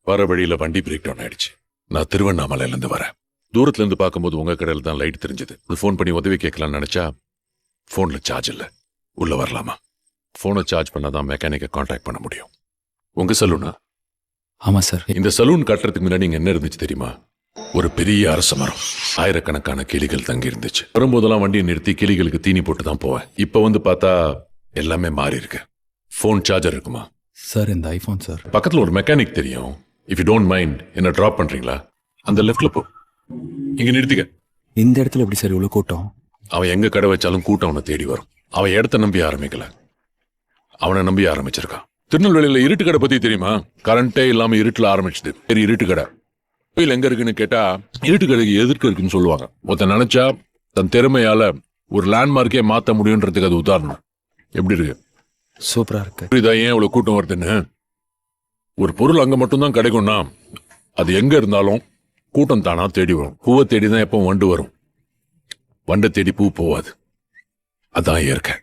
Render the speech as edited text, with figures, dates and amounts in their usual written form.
வர வழியில வண்டி பிரேக் டவுன் ஆயிடுச்சு. நான் திருவண்ணாமலையில இருந்து வரேன். தூரத்துல இருந்து பார்க்கும்போது உங்க கடையில தான் லைட் தெரிஞ்சது. ஃபோன் பண்ணி உதவி கேட்கலாம்னு நினைச்சா போன்ல சார்ஜ் இல்ல. உள்ள வரலாமா? போனை சார்ஜ் பண்ணாதான் மெக்கானிக்கை கான்டாக்ட் பண்ண முடியும். உங்க சலூனா? ஆமா சார். இந்த சலூன் கட்டுறதுக்கு முன்னாடி இங்க என்ன இருந்துச்சு தெரியுமா? ஒரு பெரிய அரச மரம், ஆயிரக்கணக்கான கிளிகள் தங்கி இருந்துச்சு. வரும்போதெல்லாம் வண்டியை நிறுத்தி கிளிகளுக்கு தீனி போட்டு தான் போவேன். இப்ப வந்து பார்த்தா எல்லாமே மாறி இருக்கு. போன் சார்ஜர் இருக்குமா சார்? இந்த ஐபோன் சார். பக்கத்துல ஒரு மெக்கானிக் தெரியும். இஃப் யூ டோன்ட் மைண்ட் என்ன டிராப் பண்றீங்களா? அந்த லெஃப்ட்ல போ. இங்க நிறுத்திக்க. இந்த இடத்துல எப்படி சார் இவ்வளவு கூட்டம்? அவன் எங்க கடை வச்சாலும் கூட்டம் அவனை தேடி வரும். அவன் இடத்த நம்பி ஆரம்பிக்கல, அவனை நம்பி ஆரம்பிச்சிருக்கான். திருநெல்வேலியில இருட்டு கடை பத்தி தெரியுமா? கரண்டே இல்லாம இருட்டுல ஆரம்பிச்சது. சரி, இருட்டு கடை கோயில் எங்க இருக்குன்னு கேட்டா இருட்டு கடைக்கு எதிர்க்க இருக்குன்னு சொல்லுவாங்க. ஒருத்தன் நினைச்சா தன் திறமையால ஒரு லேண்ட்மார்க்கே மாத்த முடியும்ன்றதுக்கு அது உதாரணம். எப்படி இருக்கு? சூப்பரா இருக்கு. புரியுதா ஏன் இவ்வளவு கூட்டம் வருதுன்னு? ஒரு பொருள் அங்க மட்டும்தான் கிடைக்கும்னா அது எங்க இருந்தாலும் கூட்டம் தானா தேடி வரும். பூவை தேடிதான் எப்பவும் வண்டு வரும், வண்டை தேடி பூ போவாது. அதான் இயற்கை.